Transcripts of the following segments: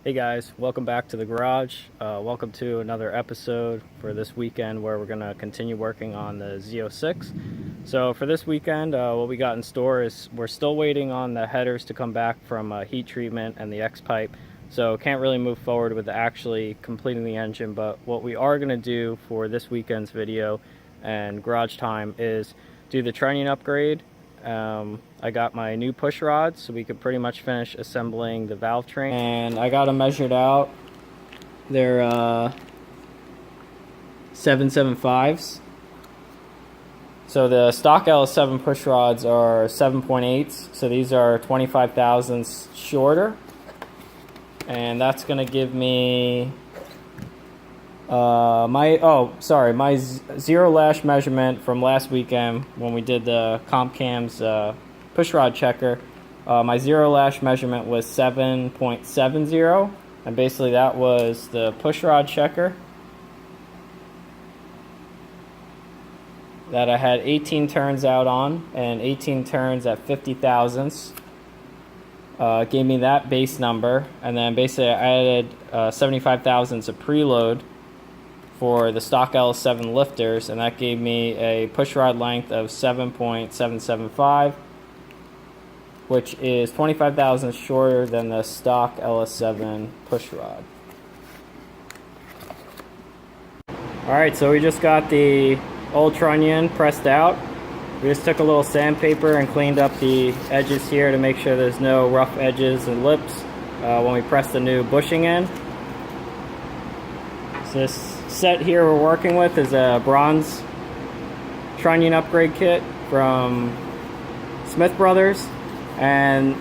Hey guys, welcome back to the garage. Welcome to another episode for this weekend where we're going to continue working on the Z06. So for this weekend, what we got in store is we're still waiting on the headers to come back from heat treatment and the X-pipe. So can't really move forward with actually completing the engine, but what we are going to do for this weekend's video and garage time is do the Trunnion upgrade. I got my new push rods, so we could pretty much finish assembling the valve train. And I got them measured out. They're 775s. So the stock LS7 push rods are 7.8s, so these are 25 thousandths shorter. And that's going to give me my zero lash measurement from last weekend when we did the Comcam's push rod checker. My zero lash measurement was 7.70, and basically that was the push rod checker that I had 18 turns out on and 18 turns at 50 thousandths. Gave me that base number, and then basically I added 75 thousandths of preload for the stock LS7 lifters, and that gave me a push rod length of 7.775, which is 25 thousandths shorter than the stock LS7 push rod. Alright, so we just got the old Trunnion pressed out. We just took a little sandpaper and cleaned up the edges here to make sure there's no rough edges and lips when we press the new bushing in. So this set here we're working with is a bronze Trunnion upgrade kit from Smith Brothers, and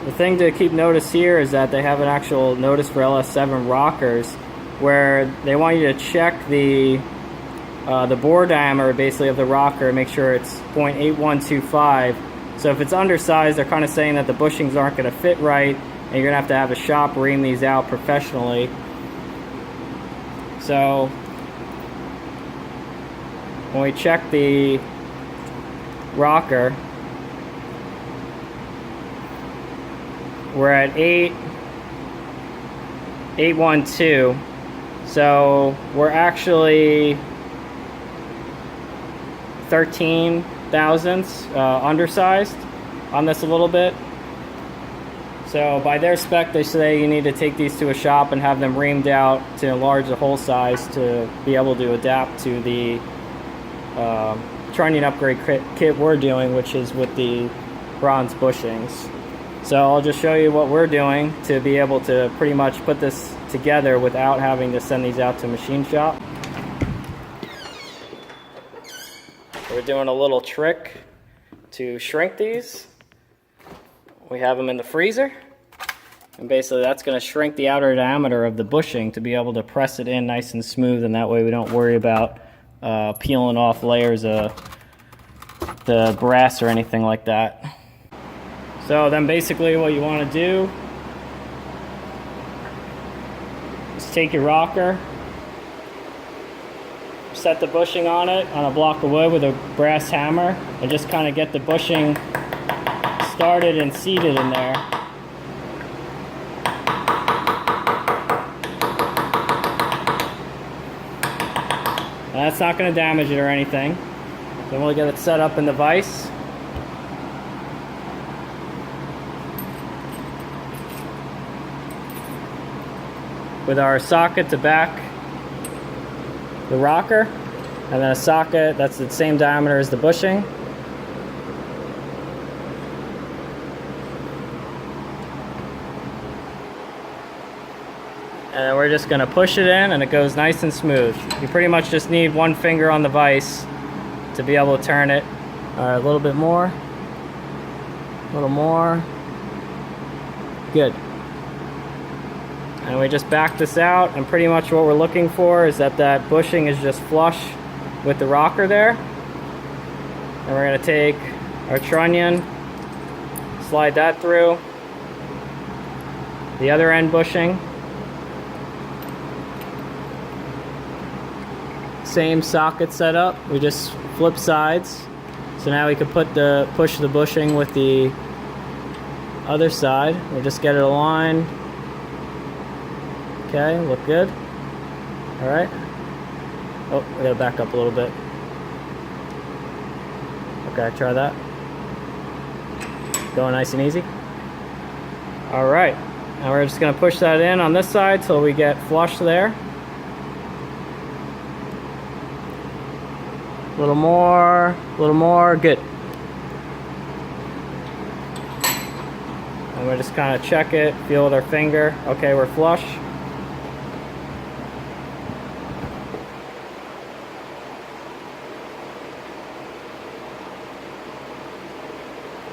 the thing to keep notice here is that they have an actual notice for LS7 rockers where they want you to check the bore diameter basically of the rocker, make sure it's 0.8125. so if it's undersized, they're kind of saying that the bushings aren't going to fit right and you're going to have a shop ream these out professionally. So when we check the rocker, we're at 812, so we're actually 13 thousandths undersized on this a little bit. So by their spec, they say you need to take these to a shop and have them reamed out to enlarge the hole size to be able to adapt to the Trunnion upgrade kit we're doing, which is with the bronze bushings. So I'll just show you what we're doing to be able to pretty much put this together without having to send these out to a machine shop. We're doing a little trick to shrink these. We have them in the freezer, and basically that's going to shrink the outer diameter of the bushing to be able to press it in nice and smooth, and that way we don't worry about peeling off layers of the brass or anything like that. So then basically what you want to do is take your rocker, set the bushing on it on a block of wood with a brass hammer, and just kind of get the bushing started and seated in there. That's not going to damage it or anything. Then we'll get it set up in the vise. With our socket to back the rocker, and then a socket that's the same diameter as the bushing. And then we're just going to push it in, and it goes nice and smooth. You pretty much just need one finger on the vise to be able to turn it. Alright, a little bit more. A little more. Good. And we just back this out, and pretty much what we're looking for is that bushing is just flush with the rocker there. And we're going to take our Trunnion, slide that through. The other end bushing. Same socket setup, we just flip sides. So now we can push the bushing with the other side. We'll just get it aligned, Okay, look good. All right. Oh, we gotta back up a little bit. Okay, try that. Going nice and easy. All right, now we're just gonna push that in on this side till we get flush there. A little more, good. And we just kind of check it, feel with our finger. Okay, we're flush.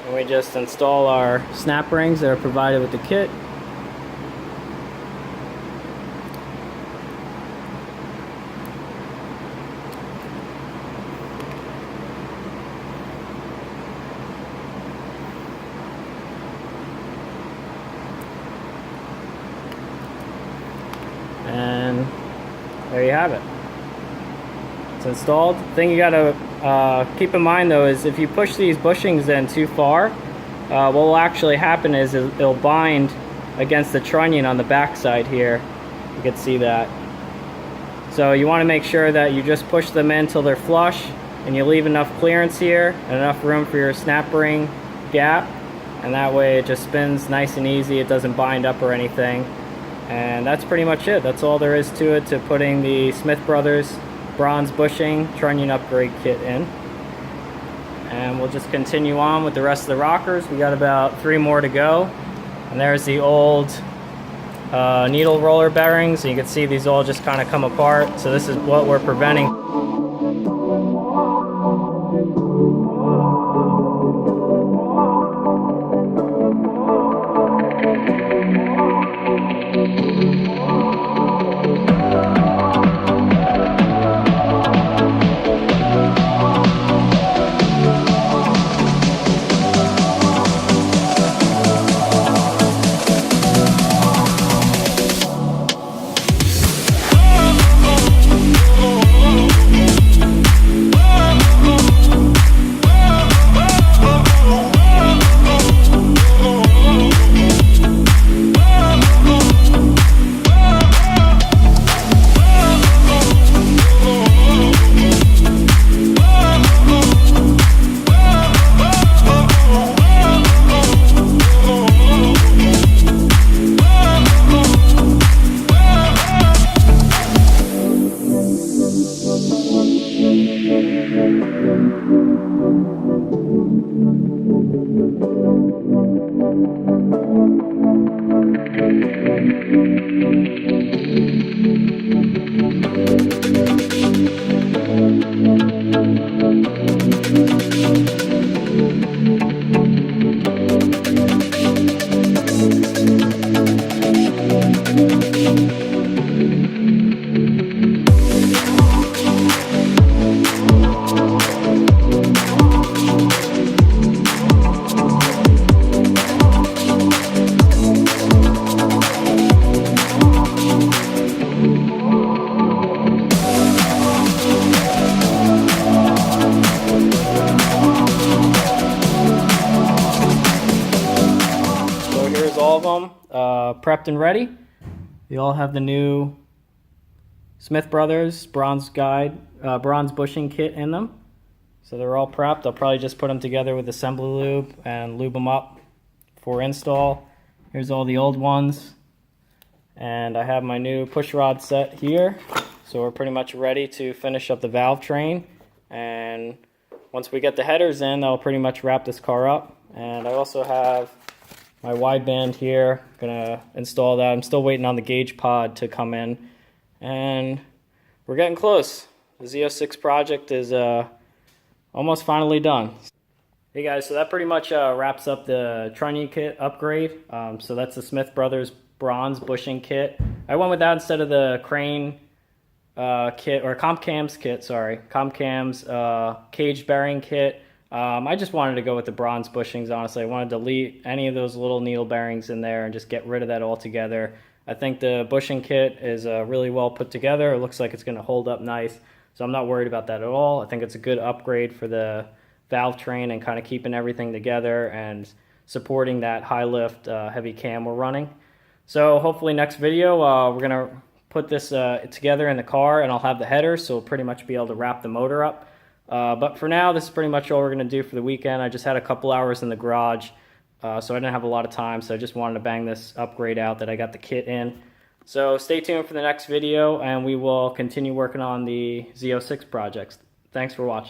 And we just install our snap rings that are provided with the kit. And there you have it. It's installed. The thing you gotta keep in mind though is if you push these bushings in too far, what will actually happen is it'll bind against the trunnion on the back side here. You can see that. So you want to make sure that you just push them in till they're flush and you leave enough clearance here and enough room for your snap ring gap, and that way it just spins nice and easy. It doesn't bind up or anything. And that's pretty much it. That's all there is to it, to putting the Smith Brothers bronze bushing Trunnion upgrade kit in. And we'll just continue on with the rest of the rockers. We got about 3 more to go. And there's the old needle roller bearings. You can see these all just kind of come apart. So this is what we're preventing. Prepped and ready. They all have the new Smith Brothers bronze bushing kit in them. So they're all prepped. I'll probably just put them together with assembly lube and lube them up for install. Here's all the old ones. And I have my new push rod set here. So we're pretty much ready to finish up the valve train. And once we get the headers in, that'll pretty much wrap this car up. And I also have my wideband here, gonna install that. I'm still waiting on the gauge pod to come in, and we're getting close. The Z06 project is almost finally done. Hey guys, so that pretty much wraps up the Trunnion kit upgrade. So that's the Smith Brothers bronze bushing kit. I went with that instead of the crane kit, or ComCam's kit, sorry. ComCam's cage bearing kit. I just wanted to go with the bronze bushings, honestly. I wanted to delete any of those little needle bearings in there and just get rid of that altogether. I think the bushing kit is really well put together. It looks like it's going to hold up nice, so I'm not worried about that at all. I think it's a good upgrade for the valve train and kind of keeping everything together and supporting that high lift heavy cam we're running. So hopefully next video, we're going to put this together in the car, and I'll have the header, so we'll pretty much be able to wrap the motor up. But for now, this is pretty much all we're going to do for the weekend. I just had a couple hours in the garage, so I didn't have a lot of time, so I just wanted to bang this upgrade out that I got the kit in. So stay tuned for the next video, and we will continue working on the Z06 projects. Thanks for watching.